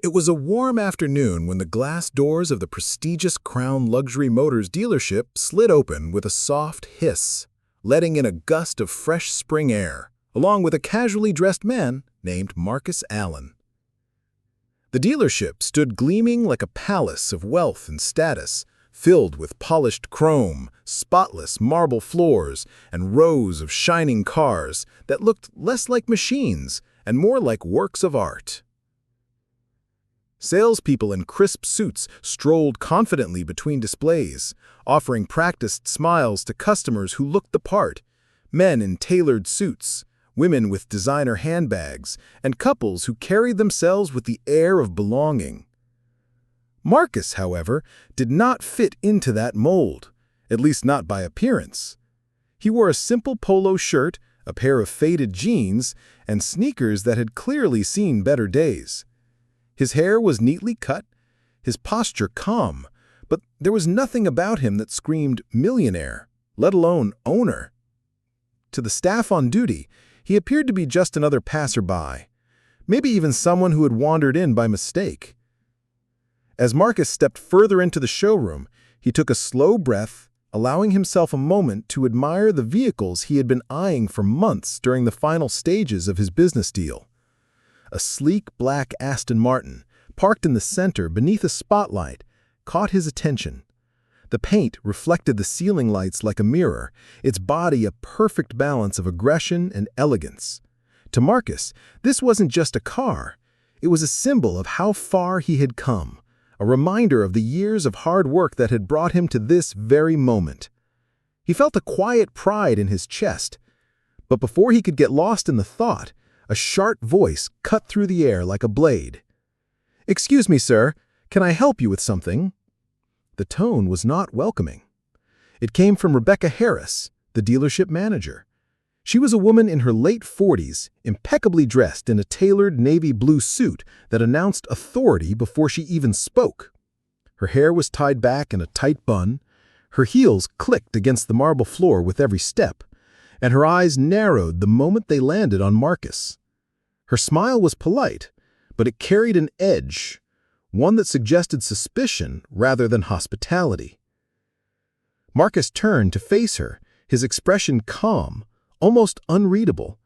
It was a warm afternoon when the glass doors of the prestigious Crown Luxury Motors dealership slid open with a soft hiss, letting in a gust of fresh spring air, along with a casually dressed man named Marcus Allen. The dealership stood gleaming like a palace of wealth and status, filled with polished chrome, spotless marble floors, and rows of shining cars that looked less like machines and more like works of art. Salespeople in crisp suits strolled confidently between displays, offering practiced smiles to customers who looked the part, men in tailored suits, women with designer handbags, and couples who carried themselves with the air of belonging. Marcus, however, did not fit into that mold, at least not by appearance. He wore a simple polo shirt, a pair of faded jeans, and sneakers that had clearly seen better days. His hair was neatly cut, his posture calm, but there was nothing about him that screamed millionaire, let alone owner. To the staff on duty, he appeared to be just another passerby, maybe even someone who had wandered in by mistake. As Marcus stepped further into the showroom, he took a slow breath, allowing himself a moment to admire the vehicles he had been eyeing for months during the final stages of his business deal. A sleek black Aston Martin, parked in the center beneath a spotlight, caught his attention. The paint reflected the ceiling lights like a mirror, its body a perfect balance of aggression and elegance. To Marcus, this wasn't just a car. It was a symbol of how far he had come, a reminder of the years of hard work that had brought him to this very moment. He felt a quiet pride in his chest, but before he could get lost in the thought, a sharp voice cut through the air like a blade. "Excuse me, sir, can I help you with something?" The tone was not welcoming. It came from Rebecca Harris, the dealership manager. She was a woman in her late 40s, impeccably dressed in a tailored navy blue suit that announced authority before she even spoke. Her hair was tied back in a tight bun, her heels clicked against the marble floor with every step, and her eyes narrowed the moment they landed on Marcus. Her smile was polite, but it carried an edge, one that suggested suspicion rather than hospitality. Marcus turned to face her, his expression calm, almost unreadable.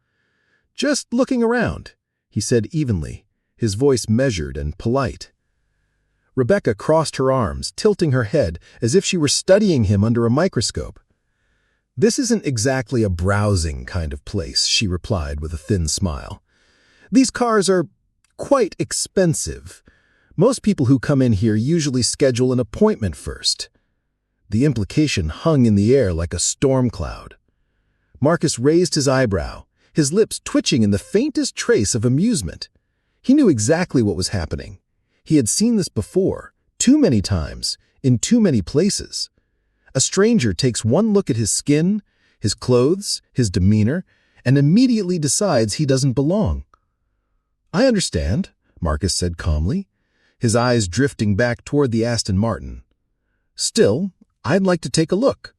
"Just looking around," he said evenly, his voice measured and polite. Rebecca crossed her arms, tilting her head as if she were studying him under a microscope. "This isn't exactly a browsing kind of place," she replied with a thin smile. "These cars are quite expensive. Most people who come in here usually schedule an appointment first." The implication hung in the air like a storm cloud. Marcus raised his eyebrow, his lips twitching in the faintest trace of amusement. He knew exactly what was happening. He had seen this before, too many times, in too many places. A stranger takes one look at his skin, his clothes, his demeanor, and immediately decides he doesn't belong. "I understand," Marcus said calmly, his eyes drifting back toward the Aston Martin. "Still, I'd like to take a look."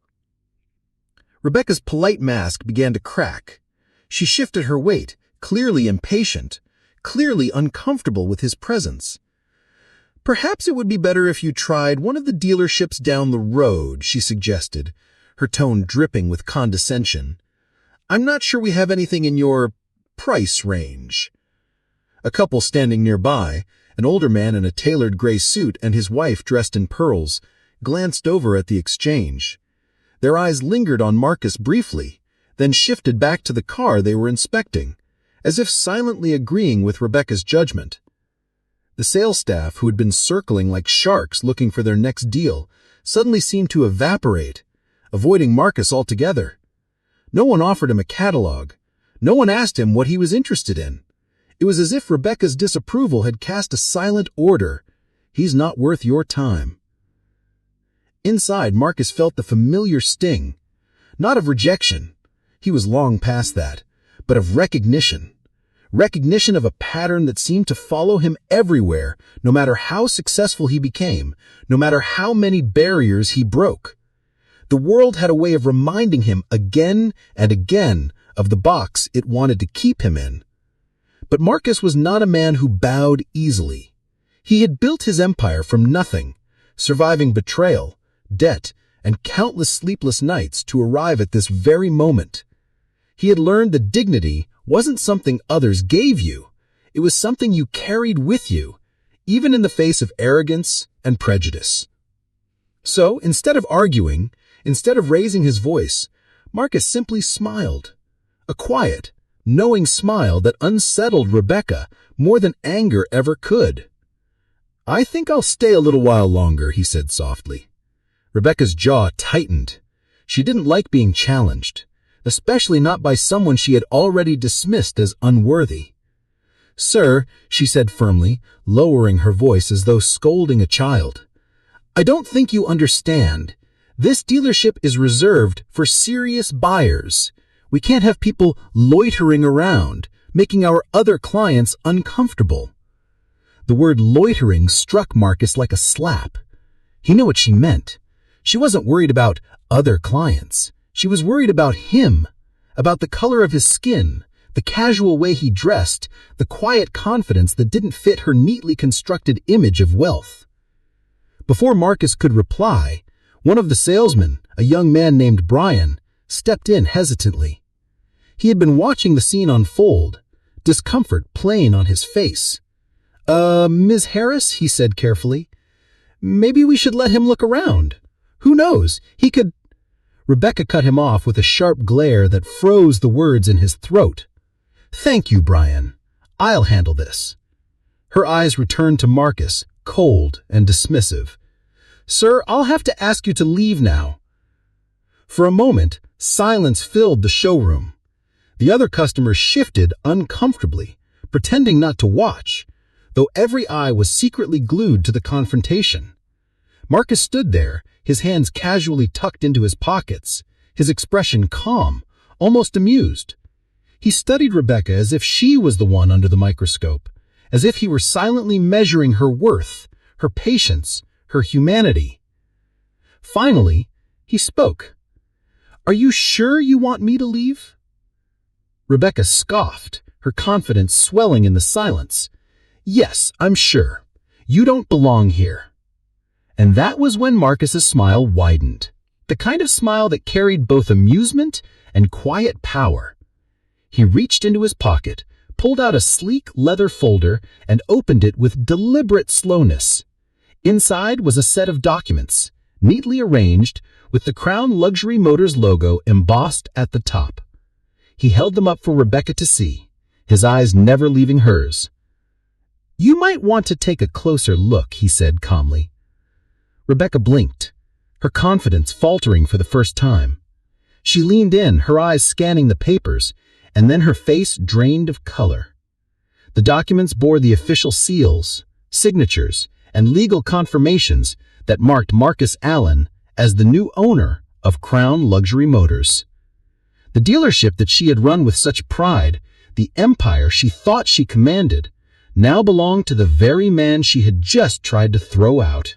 Rebecca's polite mask began to crack. She shifted her weight, clearly impatient, clearly uncomfortable with his presence. "Perhaps it would be better if you tried one of the dealerships down the road," she suggested, her tone dripping with condescension. "I'm not sure we have anything in your price range." A couple standing nearby, an older man in a tailored gray suit and his wife dressed in pearls, glanced over at the exchange. Their eyes lingered on Marcus briefly, then shifted back to the car they were inspecting, as if silently agreeing with Rebecca's judgment. The sales staff, who had been circling like sharks looking for their next deal, suddenly seemed to evaporate, avoiding Marcus altogether. No one offered him a catalog. No one asked him what he was interested in. It was as if Rebecca's disapproval had cast a silent order. "He's not worth your time." Inside, Marcus felt the familiar sting, not of rejection, he was long past that, but of recognition. Recognition of a pattern that seemed to follow him everywhere, no matter how successful he became, no matter how many barriers he broke. The world had a way of reminding him again and again of the box it wanted to keep him in. But Marcus was not a man who bowed easily. He had built his empire from nothing, surviving betrayal, debt, and countless sleepless nights to arrive at this very moment. He had learned that dignity wasn't something others gave you. It was something you carried with you, even in the face of arrogance and prejudice. So, instead of arguing, instead of raising his voice, Marcus simply smiled. A quiet, knowing smile that unsettled Rebecca more than anger ever could. "I think I'll stay a little while longer," he said softly. Rebecca's jaw tightened. She didn't like being challenged, especially not by someone she had already dismissed as unworthy. "Sir," she said firmly, lowering her voice as though scolding a child, "I don't think you understand. This dealership is reserved for serious buyers. We can't have people loitering around, making our other clients uncomfortable." The word loitering struck Marcus like a slap. He knew what she meant. She wasn't worried about other clients. She was worried about him, about the color of his skin, the casual way he dressed, the quiet confidence that didn't fit her neatly constructed image of wealth. Before Marcus could reply, one of the salesmen, a young man named Brian, stepped in hesitantly. He had been watching the scene unfold, discomfort plain on his face. Ms. Harris," he said carefully, "maybe we should let him look around. Who knows, he could—" Rebecca cut him off with a sharp glare that froze the words in his throat. "Thank you, Brian. I'll handle this." Her eyes returned to Marcus, cold and dismissive. "Sir, I'll have to ask you to leave now." For a moment, silence filled the showroom. The other customers shifted uncomfortably, pretending not to watch, though every eye was secretly glued to the confrontation. Marcus stood there, his hands casually tucked into his pockets, his expression calm, almost amused. He studied Rebecca as if she was the one under the microscope, as if he were silently measuring her worth, her patience, her humanity. Finally, he spoke. "Are you sure you want me to leave?" Rebecca scoffed, her confidence swelling in the silence. "Yes, I'm sure. You don't belong here." And that was when Marcus's smile widened, the kind of smile that carried both amusement and quiet power. He reached into his pocket, pulled out a sleek leather folder, and opened it with deliberate slowness. Inside was a set of documents, neatly arranged, with the Crown Luxury Motors logo embossed at the top. He held them up for Rebecca to see, his eyes never leaving hers. "You might want to take a closer look," he said calmly. Rebecca blinked, her confidence faltering for the first time. She leaned in, her eyes scanning the papers, and then her face drained of color. The documents bore the official seals, signatures, and legal confirmations that marked Marcus Allen as the new owner of Crown Luxury Motors. The dealership that she had run with such pride, the empire she thought she commanded, now belonged to the very man she had just tried to throw out.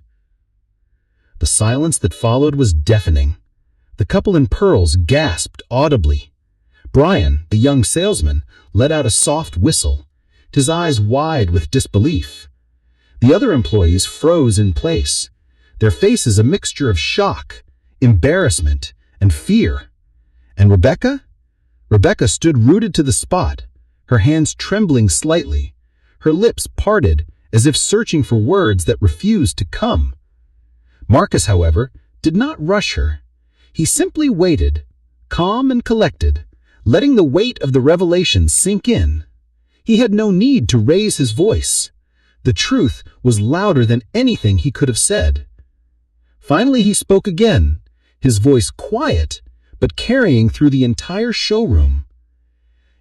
The silence that followed was deafening. The couple in pearls gasped audibly. Brian, the young salesman, let out a soft whistle, his eyes wide with disbelief. The other employees froze in place, their faces a mixture of shock, embarrassment, and fear. And Rebecca? Rebecca stood rooted to the spot, her hands trembling slightly, her lips parted as if searching for words that refused to come. Marcus, however, did not rush her. He simply waited, calm and collected, letting the weight of the revelation sink in. He had no need to raise his voice. The truth was louder than anything he could have said. Finally he spoke again, his voice quiet, but carrying through the entire showroom.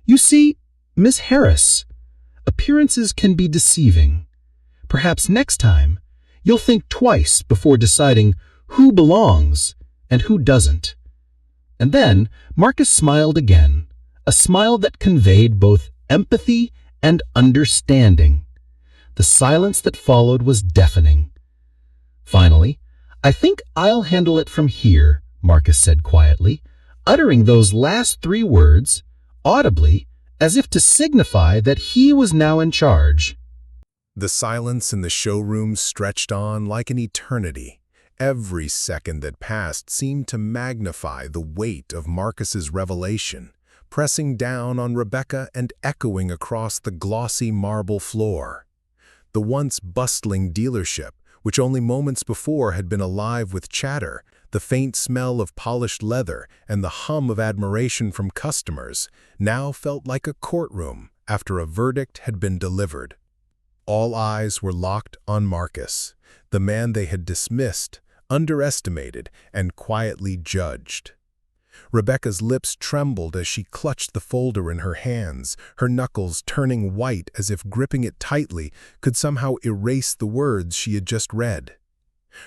"You see, Miss Harris, appearances can be deceiving. Perhaps next time, you'll think twice before deciding who belongs and who doesn't." And then Marcus smiled again, a smile that conveyed both empathy and understanding. The silence that followed was deafening. Finally, "I think I'll handle it from here," Marcus said quietly, uttering those last three words, audibly, as if to signify that he was now in charge. The silence in the showroom stretched on like an eternity. Every second that passed seemed to magnify the weight of Marcus's revelation, pressing down on Rebecca and echoing across the glossy marble floor. The once bustling dealership, which only moments before had been alive with chatter, the faint smell of polished leather and the hum of admiration from customers, now felt like a courtroom after a verdict had been delivered. All eyes were locked on Marcus, the man they had dismissed, underestimated, and quietly judged. Rebecca's lips trembled as she clutched the folder in her hands, her knuckles turning white as if gripping it tightly could somehow erase the words she had just read.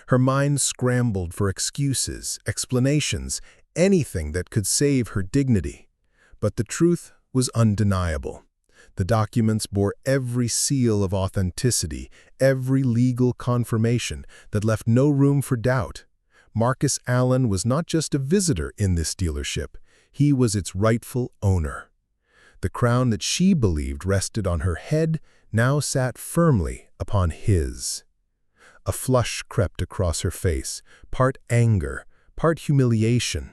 Her mind scrambled for excuses, explanations, anything that could save her dignity. But the truth was undeniable. The documents bore every seal of authenticity, every legal confirmation that left no room for doubt. Marcus Allen was not just a visitor in this dealership, he was its rightful owner. The crown that she believed rested on her head now sat firmly upon his. A flush crept across her face, part anger, part humiliation.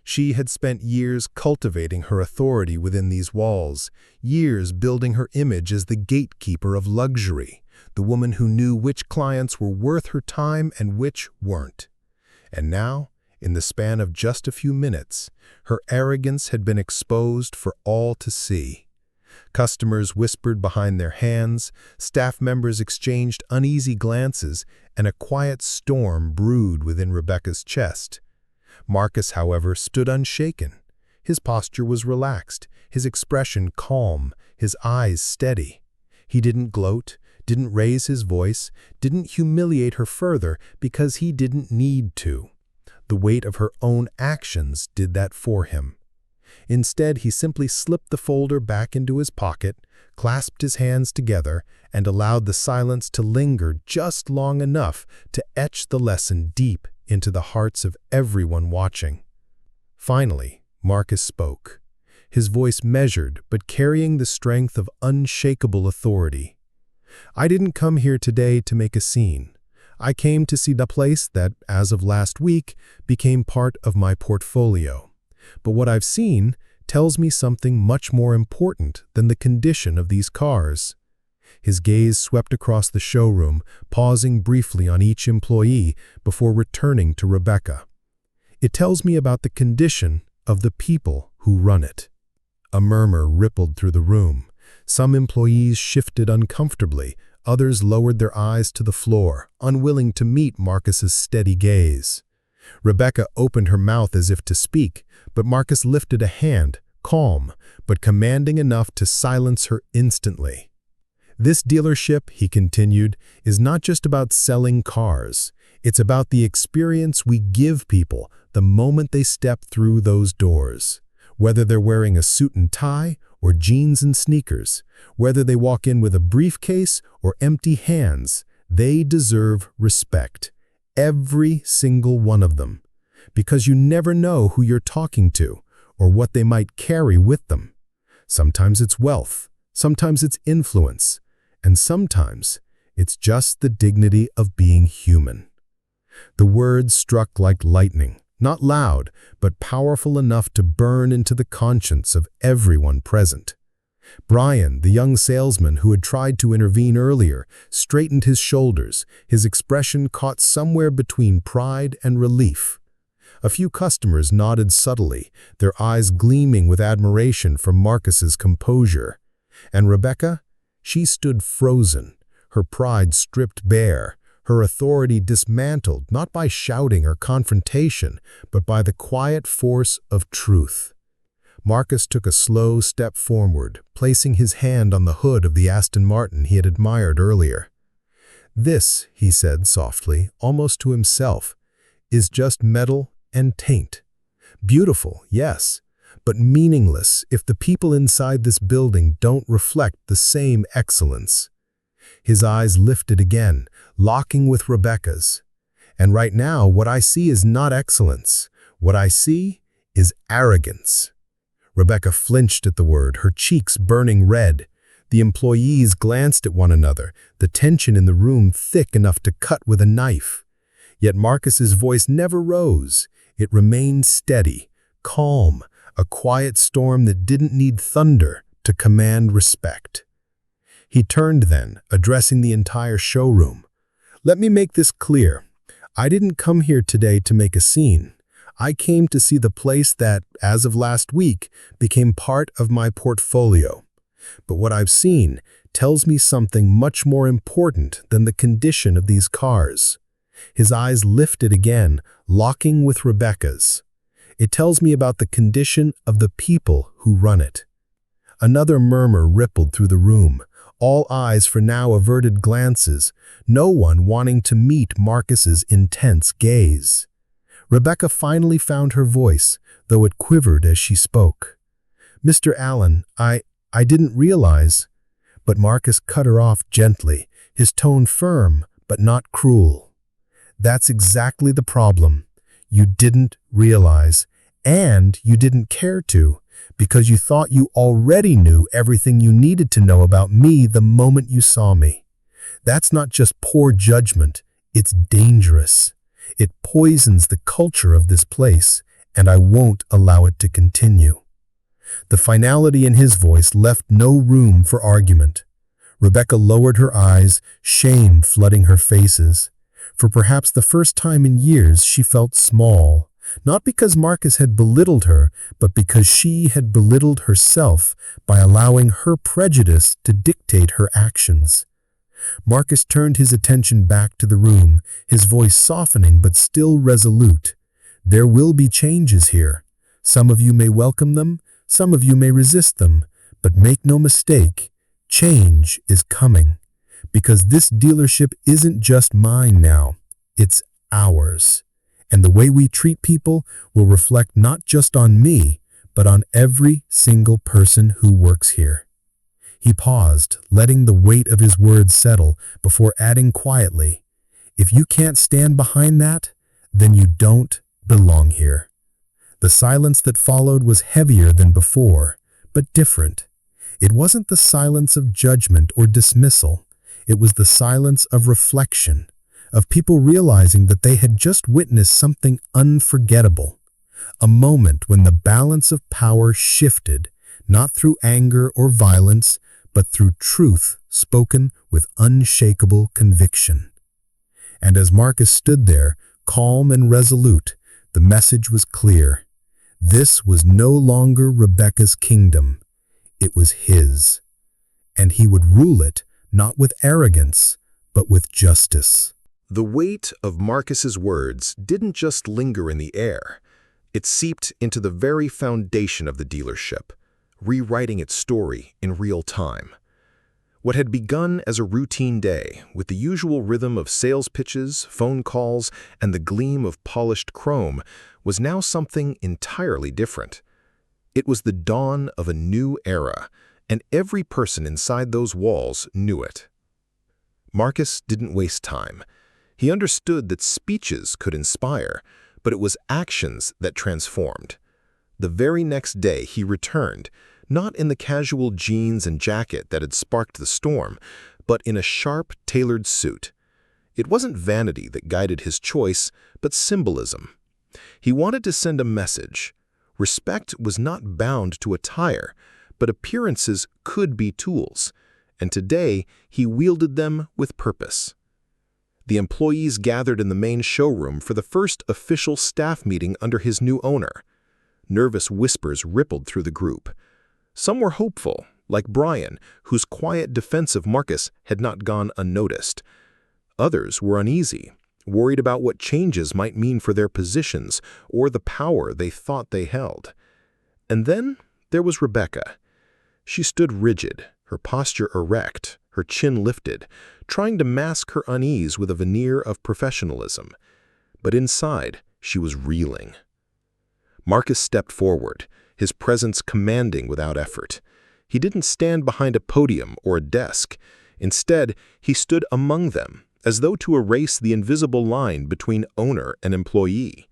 She had spent years cultivating her authority within these walls, years building her image as the gatekeeper of luxury, the woman who knew which clients were worth her time and which weren't. And now, in the span of just a few minutes, her arrogance had been exposed for all to see. Customers whispered behind their hands, staff members exchanged uneasy glances, and a quiet storm brewed within Rebecca's chest. Marcus, however, stood unshaken. His posture was relaxed, his expression calm, his eyes steady. He didn't gloat, didn't raise his voice, didn't humiliate her further because he didn't need to. The weight of her own actions did that for him. Instead, he simply slipped the folder back into his pocket, clasped his hands together, and allowed the silence to linger just long enough to etch the lesson deep into the hearts of everyone watching. Finally, Marcus spoke, his voice measured but carrying the strength of unshakable authority. "I didn't come here today to make a scene. I came to see the place that, as of last week, became part of my portfolio. But what I've seen tells me something much more important than the condition of these cars." His gaze swept across the showroom, pausing briefly on each employee before returning to Rebecca. "It tells me about the condition of the people who run it." A murmur rippled through the room. Some employees shifted uncomfortably, others lowered their eyes to the floor, unwilling to meet Marcus's steady gaze. Rebecca opened her mouth as if to speak, but Marcus lifted a hand, calm, but commanding enough to silence her instantly. "This dealership," he continued, "is not just about selling cars. It's about the experience we give people the moment they step through those doors. Whether they're wearing a suit and tie or jeans and sneakers, whether they walk in with a briefcase or empty hands, they deserve respect. Every single one of them. Because you never know who you're talking to or what they might carry with them. Sometimes it's wealth, sometimes it's influence, and sometimes it's just the dignity of being human." The words struck like lightning, not loud, but powerful enough to burn into the conscience of everyone present. Brian, the young salesman who had tried to intervene earlier, straightened his shoulders, his expression caught somewhere between pride and relief. A few customers nodded subtly, their eyes gleaming with admiration for Marcus's composure. And Rebecca? She stood frozen, her pride stripped bare, her authority dismantled not by shouting or confrontation, but by the quiet force of truth. Marcus took a slow step forward, placing his hand on the hood of the Aston Martin he had admired earlier. "This," he said softly, almost to himself, "is just metal and taint. Beautiful, yes, but meaningless if the people inside this building don't reflect the same excellence." His eyes lifted again, locking with Rebecca's. "And right now, what I see is not excellence. What I see is arrogance." Rebecca flinched at the word, her cheeks burning red. The employees glanced at one another, the tension in the room thick enough to cut with a knife. Yet Marcus's voice never rose. It remained steady, calm, a quiet storm that didn't need thunder to command respect. He turned then, addressing the entire showroom. "Let me make this clear. I didn't come here today to make a scene. I came to see the place that, as of last week, became part of my portfolio. But what I've seen tells me something much more important than the condition of these cars." His eyes lifted again, locking with Rebecca's. "It tells me about the condition of the people who run it." Another murmur rippled through the room, all eyes for now averted glances, no one wanting to meet Marcus's intense gaze. Rebecca finally found her voice, though it quivered as she spoke. "Mr. Allen, I didn't realize." But Marcus cut her off gently, his tone firm but not cruel. "That's exactly the problem. You didn't realize, and you didn't care to, because you thought you already knew everything you needed to know about me the moment you saw me. That's not just poor judgment, it's dangerous. It poisons the culture of this place, and I won't allow it to continue." The finality in his voice left no room for argument. Rebecca lowered her eyes, shame flooding her faces. For perhaps the first time in years, she felt small, not because Marcus had belittled her, but because she had belittled herself by allowing her prejudice to dictate her actions. Marcus turned his attention back to the room, his voice softening but still resolute. "There will be changes here. Some of you may welcome them, some of you may resist them, but make no mistake, change is coming. Because this dealership isn't just mine now, it's ours. And the way we treat people will reflect not just on me, but on every single person who works here." He paused, letting the weight of his words settle before adding quietly, "If you can't stand behind that, then you don't belong here." The silence that followed was heavier than before, but different. It wasn't the silence of judgment or dismissal. It was the silence of reflection, of people realizing that they had just witnessed something unforgettable. A moment when the balance of power shifted, not through anger or violence, but through truth spoken with unshakable conviction. And as Marcus stood there, calm and resolute, the message was clear. This was no longer Rebecca's kingdom. It was his. And he would rule it not with arrogance, but with justice. The weight of Marcus's words didn't just linger in the air. It seeped into the very foundation of the dealership, rewriting its story in real time. What had begun as a routine day, with the usual rhythm of sales pitches, phone calls, and the gleam of polished chrome, was now something entirely different. It was the dawn of a new era, and every person inside those walls knew it. Marcus didn't waste time. He understood that speeches could inspire, but it was actions that transformed. The very next day he returned, not in the casual jeans and jacket that had sparked the storm, but in a sharp, tailored suit. It wasn't vanity that guided his choice, but symbolism. He wanted to send a message. Respect was not bound to attire, but appearances could be tools, and today he wielded them with purpose. The employees gathered in the main showroom for the first official staff meeting under his new owner. Nervous whispers rippled through the group. Some were hopeful, like Brian, whose quiet defense of Marcus had not gone unnoticed. Others were uneasy, worried about what changes might mean for their positions or the power they thought they held. And then there was Rebecca. She stood rigid, her posture erect, her chin lifted, trying to mask her unease with a veneer of professionalism. But inside, she was reeling. Marcus stepped forward, his presence commanding without effort. He didn't stand behind a podium or a desk. Instead, he stood among them, as though to erase the invisible line between owner and employee.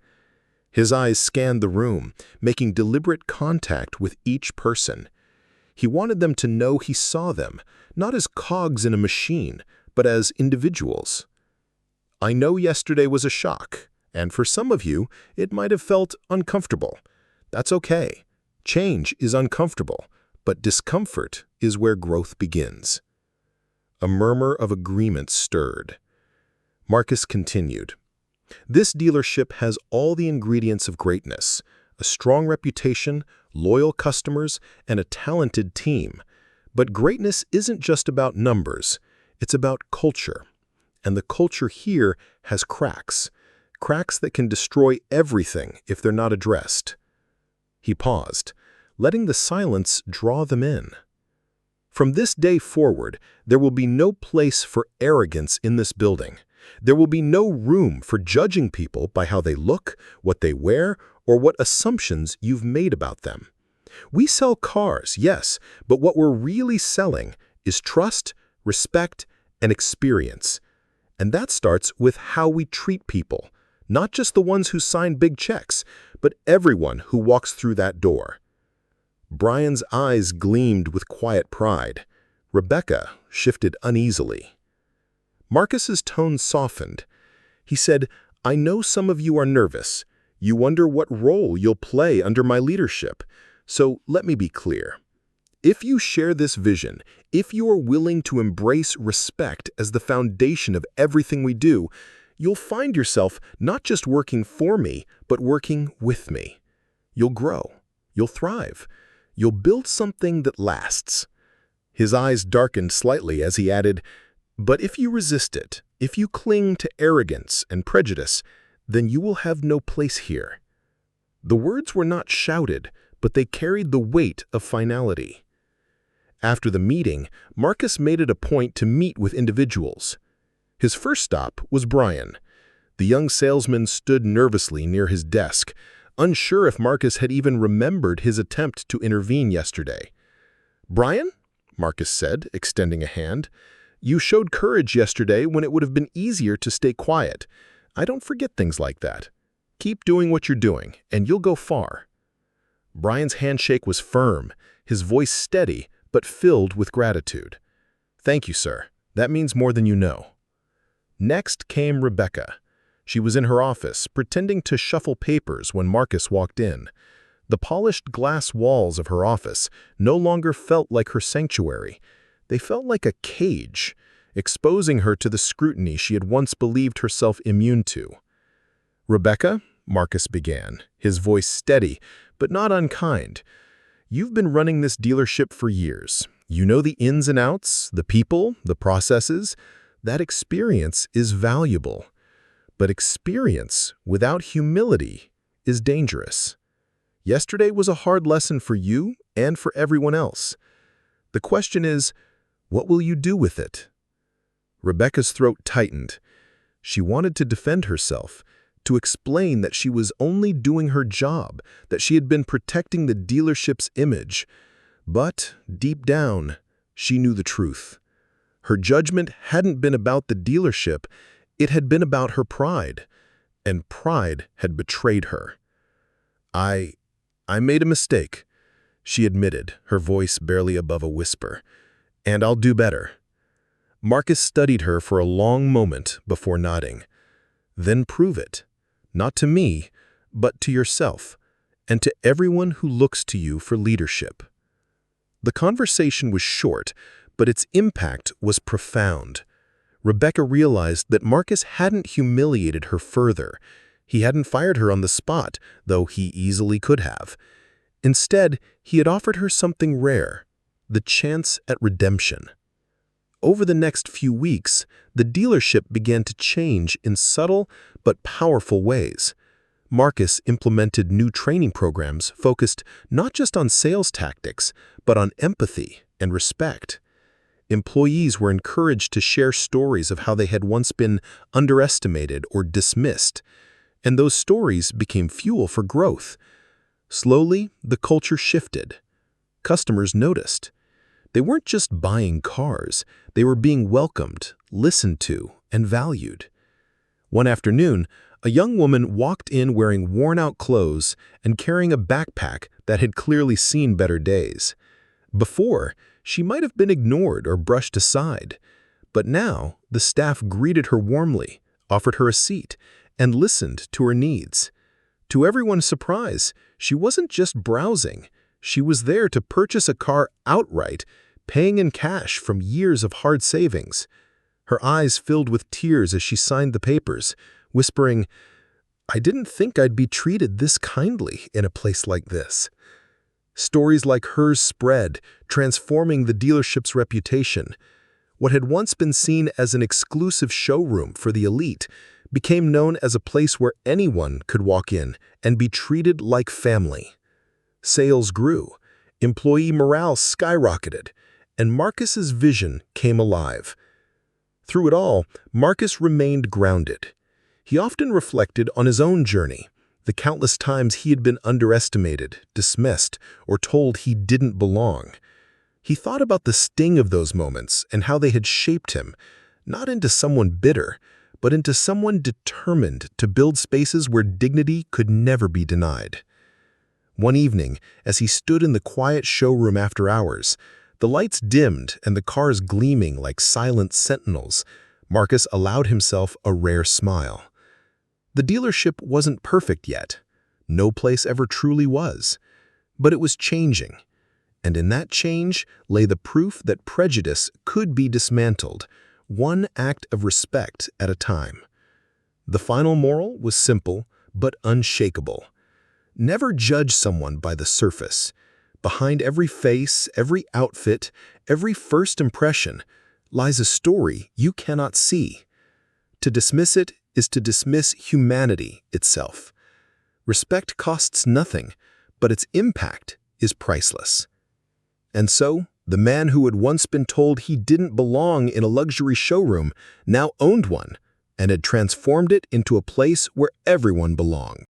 His eyes scanned the room, making deliberate contact with each person. He wanted them to know he saw them, not as cogs in a machine, but as individuals. I know yesterday was a shock, and for some of you, it might have felt uncomfortable. That's okay. Change is uncomfortable, but discomfort is where growth begins. A murmur of agreement stirred. Marcus continued. This dealership has all the ingredients of greatness: a strong reputation, loyal customers, and a talented team. But greatness isn't just about numbers, it's about culture. And the culture here has cracks that can destroy everything if they're not addressed. He paused, letting the silence draw them in. From this day forward, there will be no place for arrogance in this building. There will be no room for judging people by how they look, what they wear, or what assumptions you've made about them. We sell cars, yes, but what we're really selling is trust, respect, and experience. And that starts with how we treat people, not just the ones who sign big checks, but everyone who walks through that door. Brian's eyes gleamed with quiet pride. Rebecca shifted uneasily. Marcus's tone softened. He said, "I know some of you are nervous. You wonder what role you'll play under my leadership. So let me be clear. If you share this vision, if you are willing to embrace respect as the foundation of everything we do, you'll find yourself not just working for me, but working with me. You'll grow. You'll thrive. You'll build something that lasts." His eyes darkened slightly as he added, "But if you resist it, if you cling to arrogance and prejudice, then you will have no place here." The words were not shouted, but they carried the weight of finality. After the meeting, Marcus made it a point to meet with individuals. His first stop was Brian. The young salesman stood nervously near his desk, unsure if Marcus had even remembered his attempt to intervene yesterday. "Brian," Marcus said, extending a hand, "you showed courage yesterday when it would have been easier to stay quiet. I don't forget things like that. Keep doing what you're doing, and you'll go far." Brian's handshake was firm, his voice steady, but filled with gratitude. "Thank you, sir. That means more than you know." Next came Rebecca. She was in her office, pretending to shuffle papers when Marcus walked in. The polished glass walls of her office no longer felt like her sanctuary. They felt like a cage, exposing her to the scrutiny she had once believed herself immune to. "Rebecca," Marcus began, his voice steady, but not unkind, "you've been running this dealership for years. You know the ins and outs, the people, the processes. That experience is valuable. But experience without humility is dangerous. Yesterday was a hard lesson for you and for everyone else. The question is, what will you do with it?" Rebecca's throat tightened. She wanted to defend herself, to explain that she was only doing her job, that she had been protecting the dealership's image. But, deep down, she knew the truth. Her judgment hadn't been about the dealership, it had been about her pride, and pride had betrayed her. I made a mistake," she admitted, her voice barely above a whisper, "and I'll do better." Marcus studied her for a long moment before nodding. "Then prove it. Not to me, but to yourself, and to everyone who looks to you for leadership." The conversation was short, but its impact was profound. Rebecca realized that Marcus hadn't humiliated her further. He hadn't fired her on the spot, though he easily could have. Instead, he had offered her something rare, the chance at redemption. Over the next few weeks, the dealership began to change in subtle but powerful ways. Marcus implemented new training programs focused not just on sales tactics, but on empathy and respect. Employees were encouraged to share stories of how they had once been underestimated or dismissed, and those stories became fuel for growth. Slowly, the culture shifted. Customers noticed. They weren't just buying cars, they were being welcomed, listened to, and valued. One afternoon, a young woman walked in wearing worn-out clothes and carrying a backpack that had clearly seen better days. Before, she might have been ignored or brushed aside, but now the staff greeted her warmly, offered her a seat, and listened to her needs. To everyone's surprise, she wasn't just browsing. She was there to purchase a car outright, paying in cash from years of hard savings. Her eyes filled with tears as she signed the papers, whispering, "I didn't think I'd be treated this kindly in a place like this." Stories like hers spread, transforming the dealership's reputation. What had once been seen as an exclusive showroom for the elite became known as a place where anyone could walk in and be treated like family. Sales grew, employee morale skyrocketed, and Marcus's vision came alive. Through it all, Marcus remained grounded. He often reflected on his own journey, the countless times he had been underestimated, dismissed, or told he didn't belong. He thought about the sting of those moments and how they had shaped him, not into someone bitter, but into someone determined to build spaces where dignity could never be denied. One evening, as he stood in the quiet showroom after hours, the lights dimmed and the cars gleaming like silent sentinels, Marcus allowed himself a rare smile. The dealership wasn't perfect yet. No place ever truly was. But it was changing. And in that change lay the proof that prejudice could be dismantled, one act of respect at a time. The final moral was simple but unshakable. Never judge someone by the surface. Behind every face, every outfit, every first impression lies a story you cannot see. To dismiss it is to dismiss humanity itself. Respect costs nothing, but its impact is priceless. And so, the man who had once been told he didn't belong in a luxury showroom now owned one and had transformed it into a place where everyone belonged.